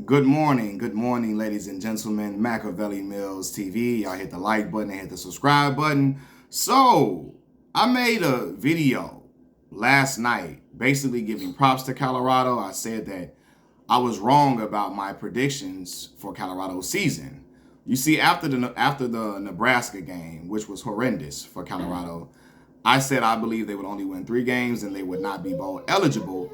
Good morning, ladies and gentlemen. Machiavelli Mills TV. Y'all hit the like button and hit the subscribe button. So, I made a video last night basically giving props to Colorado. I said that I was wrong about my predictions for Colorado's season. You see, after the Nebraska game, which was horrendous for Colorado, I said I believe they would only win 3 games and they would not be bowl eligible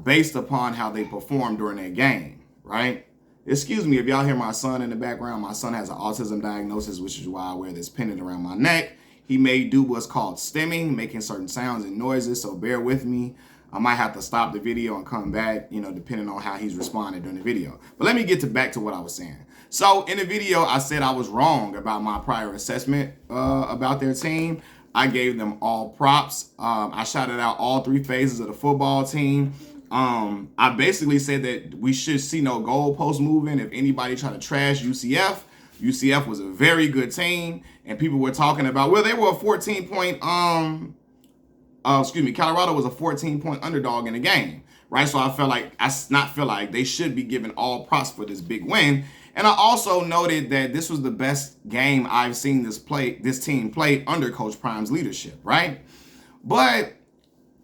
based upon how they performed during that game, right? Excuse me if y'all hear my son in the background. My son has an autism diagnosis, which is why I wear this pendant around my neck. He may do what's called stimming, making certain sounds and noises, so bear with me. I might have to stop the video and come back, depending on how he's responding during the video. But let me get back to what I was saying. So in the video, I said I was wrong about my prior assessment about their team. I gave them all props. I shouted out all 3 phases of the football team. I basically said that we should see no goalpost moving. If anybody try to trash UCF was a very good team, and people were talking about, well, they were a 14-point, Colorado was a 14-point underdog in the game, right? So they should be given all props for this big win. And I also noted that this was the best game I've seen this team play under Coach Prime's leadership, right? But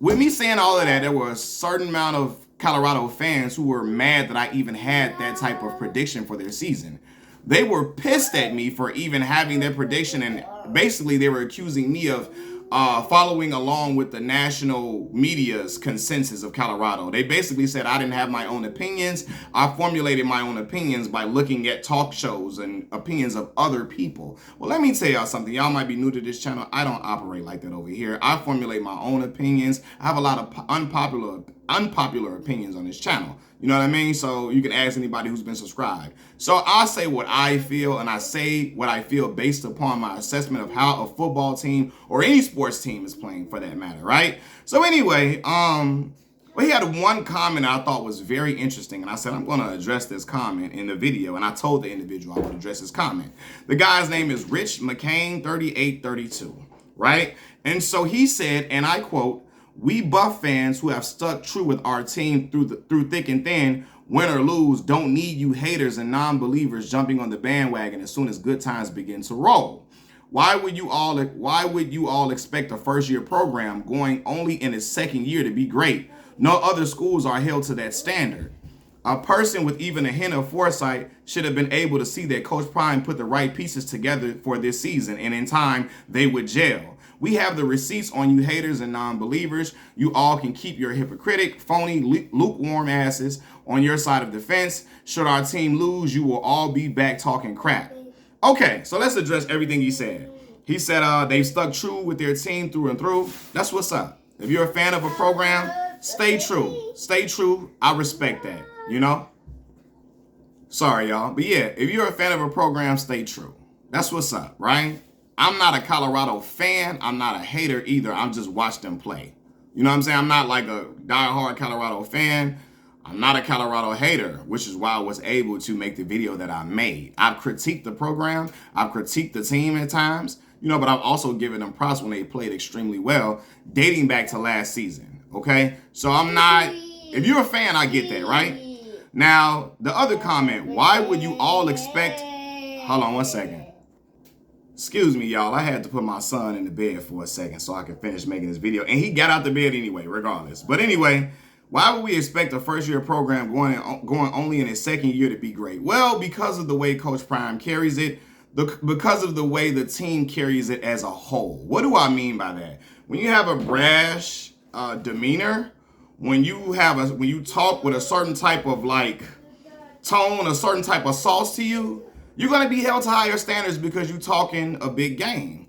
with me saying all of that, there were a certain amount of Colorado fans who were mad that I even had that type of prediction for their season. They were pissed at me for even having that prediction, and basically they were accusing me of following along with the national media's consensus of Colorado. They basically said I didn't have my own opinions. I formulated my own opinions by looking at talk shows and opinions of other people. Well, let me tell y'all something. Y'all might be new to this channel. I don't operate like that over here. I formulate my own opinions. I have a lot of unpopular opinions on this channel. You know what I mean? So you can ask anybody who's been subscribed. So I say what I feel, and I say what I feel based upon my assessment of how a football team or any sports team is playing, for that matter, right? So anyway, he had one comment I thought was very interesting, and I said I'm going to address this comment in the video, and I told the individual I would address his comment. The guy's name is Rich McCain 3832, right? And so he said, and I quote, "We Buff fans who have stuck true with our team through thick and thin, win or lose, don't need you haters and non-believers jumping on the bandwagon as soon as good times begin to roll. Why would you all expect a first-year program going only in its second year to be great? No other schools are held to that standard. A person with even a hint of foresight should have been able to see that Coach Prime put the right pieces together for this season, and in time, they would gel. We have the receipts on you haters and non-believers. You all can keep your hypocritic, phony, lukewarm asses on your side of the fence. Should our team lose, you will all be back talking crap." Okay, so let's address everything he said. He said they've stuck true with their team through and through. That's what's up. If you're a fan of a program, stay true. Stay true. I respect that, Sorry, y'all. But yeah, if you're a fan of a program, stay true. That's what's up, right? I'm not a Colorado fan. I'm not a hater either. I'm just watch them play. You know what I'm saying? I'm not like a diehard Colorado fan. I'm not a Colorado hater, which is why I was able to make the video that I made. I've critiqued the program. I've critiqued the team at times, but I've also given them props when they played extremely well, dating back to last season, okay? So if you're a fan, I get that, right? Now, the other comment, why would you all expect, hold on one second. Excuse me, y'all. I had to put my son in the bed for a second so I could finish making this video. And he got out the bed anyway, regardless. But anyway, why would we expect a first-year program going only in its second year to be great? Well, because of the way Coach Prime carries it, because of the way the team carries it as a whole. What do I mean by that? When you have a brash demeanor, when you talk with a certain type of tone, a certain type of sauce to you, you're going to be held to higher standards because you're talking a big game.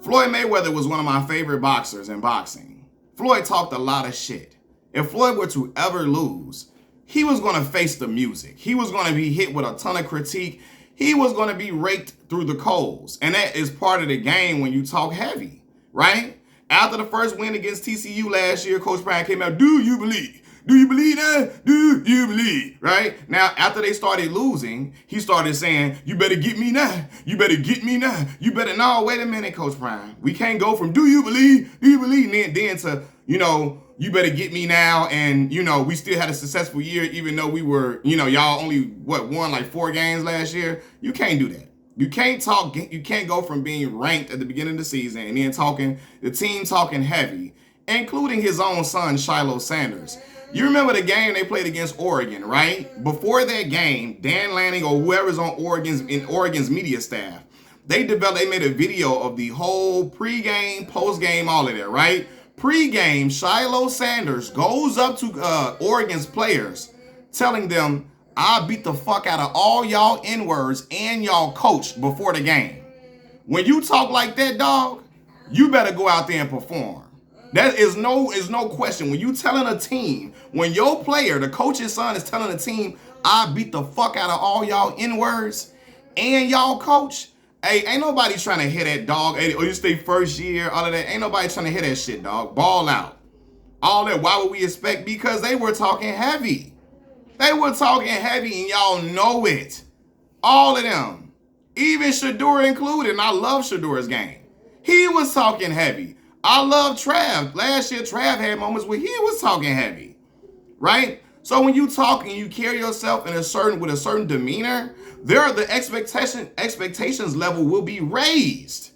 Floyd Mayweather was one of my favorite boxers in boxing. Floyd talked a lot of shit. If Floyd were to ever lose, he was going to face the music. He was going to be hit with a ton of critique. He was going to be raked through the coals. And that is part of the game when you talk heavy, right? After the first win against TCU last year, Coach Prime came out, "Do you believe? Do you believe that? Do you believe?" Right? Now, after they started losing, he started saying, "You better get me now. You better get me now. You better." No, wait a minute, Coach Prime. We can't go from "do you believe? Do you believe?" then to, you better get me now. And, we still had a successful year, even though we were, y'all only, won like 4 games last year. You can't do that. You can't go from being ranked at the beginning of the season and then the team talking heavy, including his own son, Shiloh Sanders. You remember the game they played against Oregon, right? Before that game, Dan Lanning or whoever's on Oregon's media staff, they made a video of the whole pregame, postgame, all of that, right? Pre-game, Shiloh Sanders goes up to Oregon's players, telling them, I beat the fuck out of all y'all N-words and y'all coach before the game. When you talk like that, dog, you better go out there and perform. That is no question. When you telling a team, when your player, the coach's son, is telling a team, I beat the fuck out of all y'all N-words and y'all coach, hey, ain't nobody trying to hit that, dog. Hey, or you stay first year, all of that. Ain't nobody trying to hit that shit, dog. Ball out. All that. Why would we expect? Because they were talking heavy. They were talking heavy, and y'all know it. All of them. Even Shedeur included, and I love Shedur's game. He was talking heavy. I love Trav. Last year, Trav had moments where he was talking heavy, right? So when you talk and you carry yourself with a certain demeanor, the expectations level will be raised,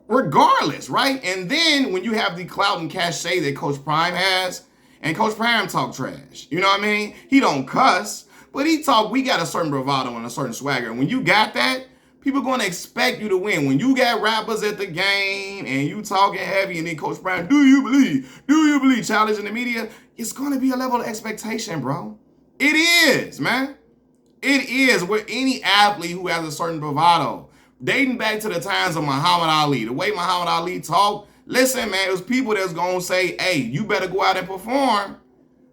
regardless, right? And then when you have the clout and cachet that Coach Prime has, and Coach Prime talk trash, you know what I mean? He don't cuss, but we got a certain bravado and a certain swagger. And when you got that, people going to expect you to win. When you got rappers at the game and you talking heavy and then Coach Prime, do you believe, challenging the media, it's going to be a level of expectation, bro. It is, man. It is with any athlete who has a certain bravado. Dating back to the times of Muhammad Ali, the way Muhammad Ali talked, listen, man, it was people that's going to say, hey, you better go out and perform.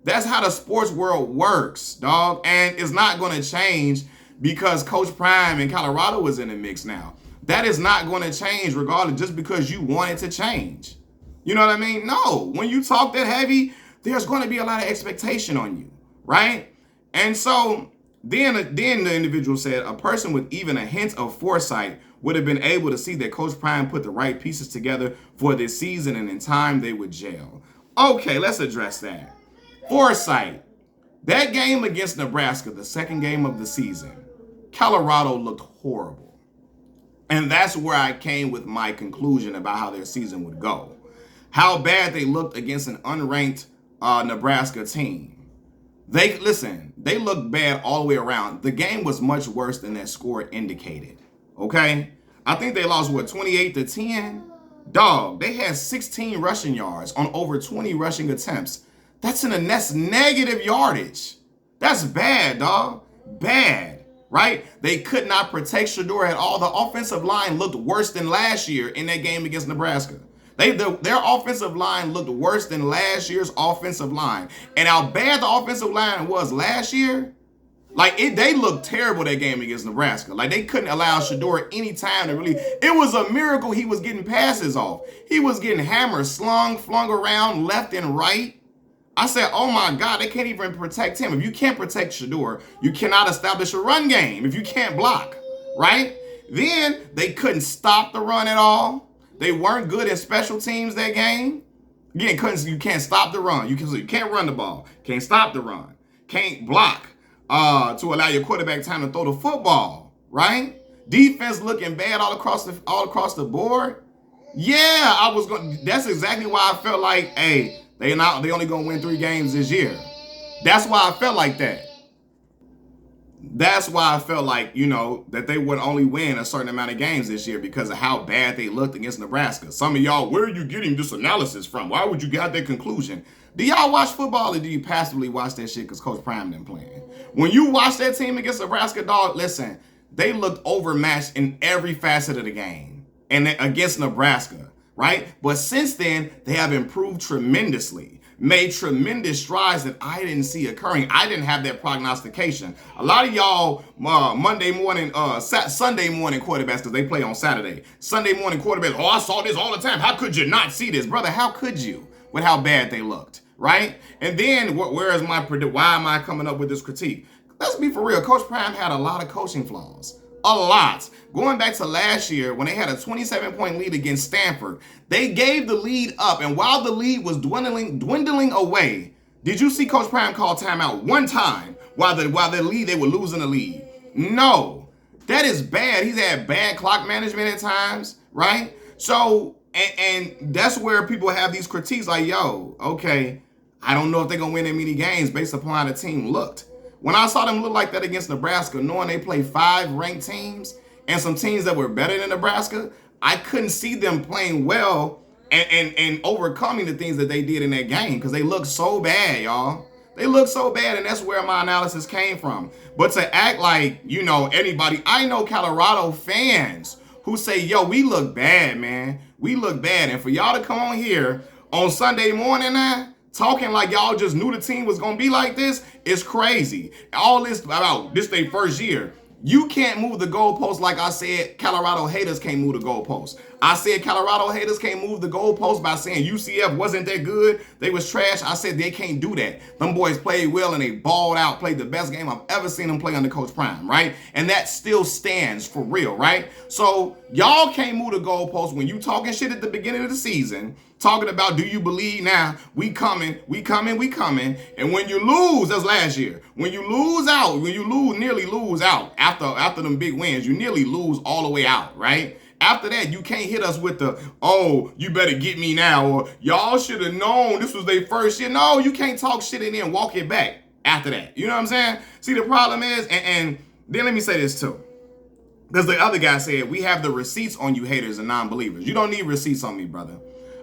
That's how the sports world works, dog. And it's not going to change because Coach Prime in Colorado is in the mix now. That is not going to change regardless just because you want it to change. You know what I mean? No. When you talk that heavy, there's going to be a lot of expectation on you, right? And so then the individual said a person with even a hint of foresight would have been able to see that Coach Prime put the right pieces together for this season and in time they would gel. Okay, let's address that. Foresight. That game against Nebraska, the second game of the season, Colorado looked horrible. And that's where I came with my conclusion about how their season would go. How bad they looked against an unranked Nebraska team. They looked bad all the way around. The game was much worse than that score indicated. Okay? I think they lost, 28-10? Dog, they had 16 rushing yards on over 20 rushing attempts. That's negative yardage. That's bad, dog. Bad, right? They could not protect Shedeur at all. The offensive line looked worse than last year in that game against Nebraska. Their offensive line looked worse than last year's offensive line. And how bad the offensive line was last year, they looked terrible that game against Nebraska. Like, they couldn't allow Shedeur any time to really. It was a miracle he was getting passes off. He was getting hammered, flung around left and right. I said, oh my God, they can't even protect him. If you can't protect Shedeur, you cannot establish a run game if you can't block, right? Then they couldn't stop the run at all. They weren't good in special teams that game. Again, you can't stop the run. You can't run the ball. Can't stop the run. Can't block to allow your quarterback time to throw the football, right? Defense looking bad all across the board. Yeah, that's exactly why I felt like, hey, they only gonna win 3 games this year. That's why I felt like that. That's why I felt like, that they would only win a certain amount of games this year because of how bad they looked against Nebraska. Some of y'all, where are you getting this analysis from? Why would you get that conclusion? Do y'all watch football or do you passively watch that shit because Coach Prime didn't play? When you watch that team against Nebraska, dog, listen, they looked overmatched in every facet of the game and against Nebraska, right? But since then, they have improved tremendously. Made tremendous strides that I didn't see occurring. I didn't have that prognostication. A lot of y'all Sunday morning quarterbacks, because they play on Saturday. Sunday morning quarterbacks, oh, I saw this all the time. How could you not see this? Brother, how could you? With how bad they looked, right? And then why am I coming up with this critique? Let's be for real. Coach Prime had a lot of coaching flaws. A lot. Going back to last year when they had a 27-point lead against Stanford, they gave the lead up, and while the lead was dwindling away, did you see Coach Prime call timeout one time while they were losing the lead? No. That is bad. He's had bad clock management at times, right? So, and that's where people have these critiques like, yo, okay, I don't know if they're going to win that many games based upon how the team looked. When I saw them look like that against Nebraska, knowing they played 5 ranked teams and some teams that were better than Nebraska, I couldn't see them playing well and overcoming the things that they did in that game because they looked so bad, y'all. They look so bad, and that's where my analysis came from. But to act like, anybody, I know Colorado fans who say, yo, we look bad, man. We look bad. And for y'all to come on here on Sunday morning now, talking like y'all just knew the team was going to be like this is crazy. All this about this their first year. You can't move the goalposts like I said Colorado haters can't move the goalposts. I said Colorado haters can't move the goalposts by saying UCF wasn't that good. They was trash. I said they can't do that. Them boys played well and they balled out, played the best game I've ever seen them play under Coach Prime, right? And that still stands for real, right? So y'all can't move the goalposts when you talking shit at the beginning of the season, talking about do you believe now, we coming. And when you lose, that's last year. When you nearly lose out after them big wins, you nearly lose all the way out, right? After that, you can't hit us with the, oh, you better get me now, or y'all should have known this was their first year. No, you can't talk shit and then walk it back after that. You know what I'm saying? See, the problem is, and then let me say this too. Because the other guy said, we have the receipts on you haters and non-believers. You don't need receipts on me, brother.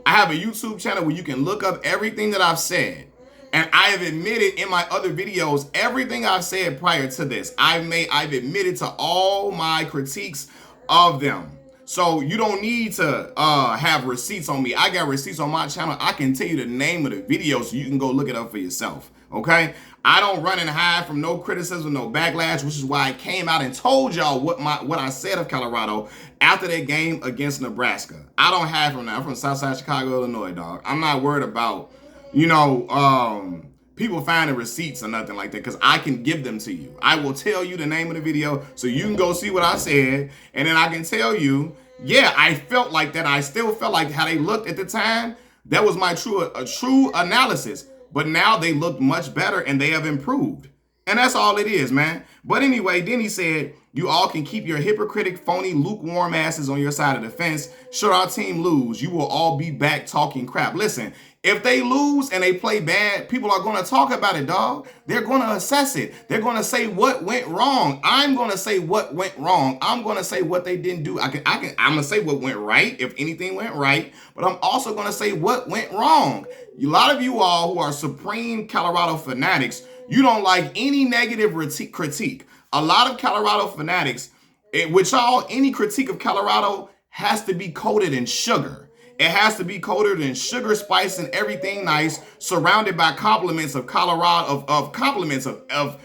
I have a YouTube channel where you can look up everything that I've said. And I have admitted in my other videos, everything I've said prior to this. I've admitted to all my critiques of them. So you don't need to have receipts on me. I got receipts on my channel. I can tell you the name of the video so you can go look it up for yourself, okay? I don't run and hide from no criticism, no backlash, which is why I came out and told y'all what I said of Colorado after that game against Nebraska. I don't hide from that. I'm from Southside Chicago, Illinois, dog. I'm not worried about, people finding receipts or nothing like that because I can give them to you. I will tell you the name of the video so you can go see what I said, and then I can tell you, yeah, I felt like that. I still felt like how they looked at the time. That was my true analysis. But now they look much better and they have improved. And that's all it is, man. But anyway, then he said, you all can keep your hypocritic, phony, lukewarm asses on your side of the fence. Should our team lose, you will all be back talking crap. Listen, if they lose and they play bad, people are going to talk about it, dog. They're going to assess it. They're going to say what went wrong. I'm going to say what went wrong. I'm going to say what they didn't do. I'm going to say what went right, if anything went right. But I'm also going to say what went wrong. A lot of you all who are supreme Colorado fanatics, you don't like any negative critique. A lot of Colorado fanatics, any critique of Colorado has to be coated in sugar. It has to be coated in sugar, spice, and everything nice, surrounded by compliments of Colorado, of compliments of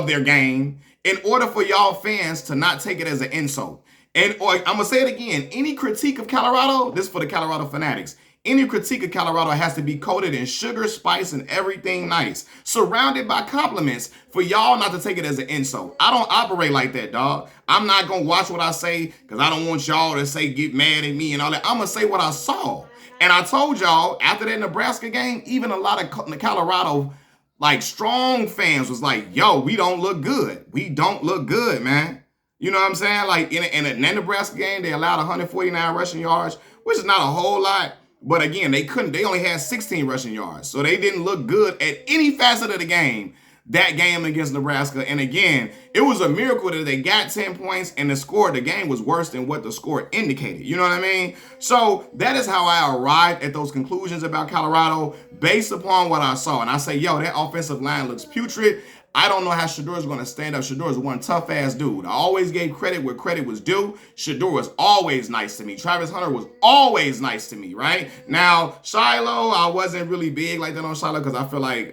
their game, in order for y'all fans to not take it as an insult. I'm gonna say it again. Any critique of Colorado, this is for the Colorado fanatics. Any critique of Colorado has to be coated in sugar, spice, and everything nice, surrounded by compliments for y'all not to take it as an insult. I don't operate like that, dog. I'm not going to watch what I say because I don't want y'all to say get mad at me and all that. I'm going to say what I saw. And I told y'all after that Nebraska game, even a lot of Colorado, strong fans was like, yo, we don't look good. We don't look good, man. You know what I'm saying? Like in a Nebraska game, they allowed 149 rushing yards, which is not a whole lot. But again, they only had 16 rushing yards. So they didn't look good at any facet of the game, that game against Nebraska. And again, it was a miracle that they got 10 points and the game was worse than what the score indicated. You know what I mean? So that is how I arrived at those conclusions about Colorado based upon what I saw. And I say, yo, that offensive line looks putrid. I don't know how Shedeur is going to stand up. Shedeur is one tough-ass dude. I always gave credit where credit was due. Shedeur was always nice to me. Travis Hunter was always nice to me, right? Now, Shiloh, I wasn't really big like that on Shiloh because I feel like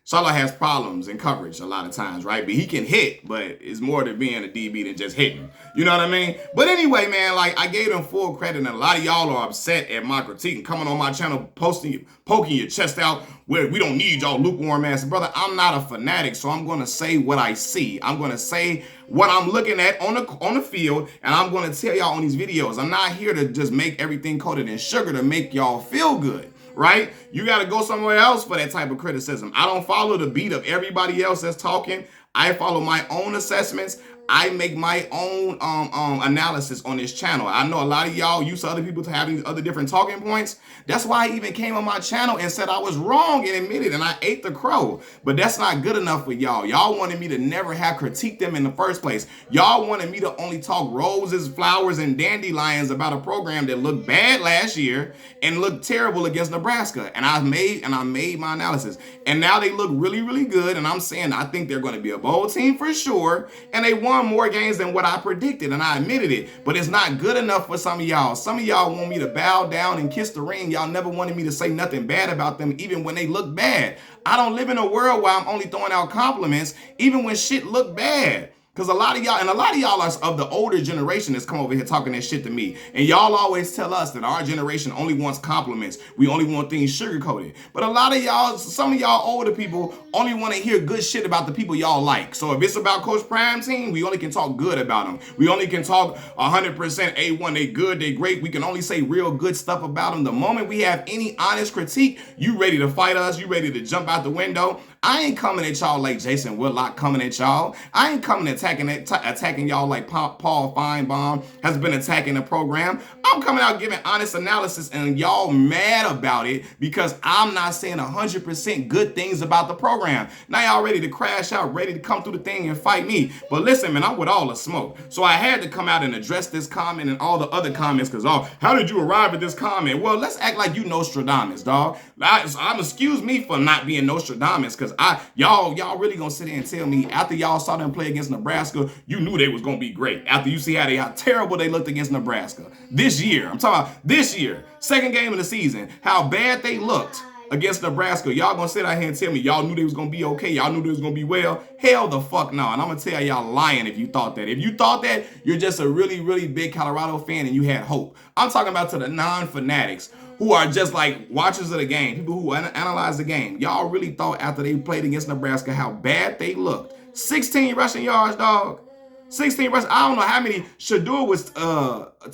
Charlotte has problems in coverage a lot of times, right? But he can hit, but it's more to being a DB than just hitting. You know what I mean? But anyway, man, like I gave him full credit, and a lot of y'all are upset at my critique and coming on my channel, poking your chest out where we don't need y'all lukewarm ass. Brother, I'm not a fanatic, so I'm gonna say what I see. I'm gonna say what I'm looking at on the field, and I'm gonna tell y'all on these videos. I'm not here to just make everything coated in sugar to make y'all feel good. Right? You got to go somewhere else for that type of criticism. I don't follow the beat of everybody else that's talking. I follow my own assessments. I make my own analysis on this channel. I know a lot of y'all used to other people to having these other different talking points. That's why I even came on my channel and said I was wrong and admitted, and I ate the crow. But that's not good enough for y'all. Y'all wanted me to never have critiqued them in the first place. Y'all wanted me to only talk roses, flowers, and dandelions about a program that looked bad last year and looked terrible against Nebraska. And I made my analysis. And now they look really, really good. And I'm saying I think they're going to be a bowl team for sure. And they won more games than what I predicted, and I admitted it. But it's not good enough for some of y'all. Some of y'all want me to bow down and kiss the ring. Y'all never wanted me to say nothing bad about them, even when they look bad. I don't live in a world where I'm only throwing out compliments, even when shit look bad. Because a lot of y'all are of the older generation that's come over here talking that shit to me. And y'all always tell us that our generation only wants compliments. We only want things sugar-coated. But a lot of y'all, some of y'all older people only want to hear good shit about the people y'all like. So if it's about Coach Prime Team, we only can talk good about them. We only can talk 100% A1. They good, they great. We can only say real good stuff about them. The moment we have any honest critique, you ready to fight us. You ready to jump out the window. I ain't coming at y'all like Jason Whitlock coming at y'all. I ain't coming attacking y'all like Paul Feinbaum has been attacking the program. I'm coming out giving honest analysis, and y'all mad about it because I'm not saying 100% good things about the program. Now y'all ready to crash out, ready to come through the thing and fight me. But listen, man, I'm with all the smoke. So I had to come out and address this comment and all the other comments because, oh, how did you arrive at this comment? Well, let's act like you Nostradamus, dog. I'm excuse me for not being Nostradamus because y'all really gonna sit there and tell me after y'all saw them play against Nebraska, you knew they was gonna be great. After you see how terrible they looked against Nebraska this year. I'm talking about this year, second game of the season, how bad they looked against Nebraska. Y'all gonna sit out here and tell me y'all knew they was gonna be okay, y'all knew they was gonna be well? Hell the fuck no. And I'm gonna tell y'all lying if you thought that. If you thought that, you're just a really, really big Colorado fan and you had hope. I'm talking about to the non-fanatics who are just like watchers of the game, people who analyze the game. Y'all really thought after they played against Nebraska how bad they looked. 16 rushing yards, dog. 16 rushing. I don't know how many. Shedeur was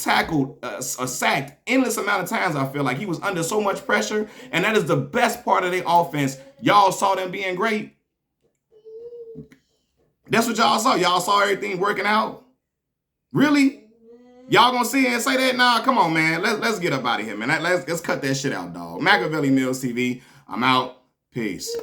tackled, sacked endless amount of times. I feel like he was under so much pressure, and that is the best part of their offense. Y'all saw them being great. That's what y'all saw. Y'all saw everything working out. Really? Y'all gonna sit here and say that? Nah, come on, man. Let's get up out of here, man. Let's cut that shit out, dog. Machiavelli Mills TV. I'm out. Peace.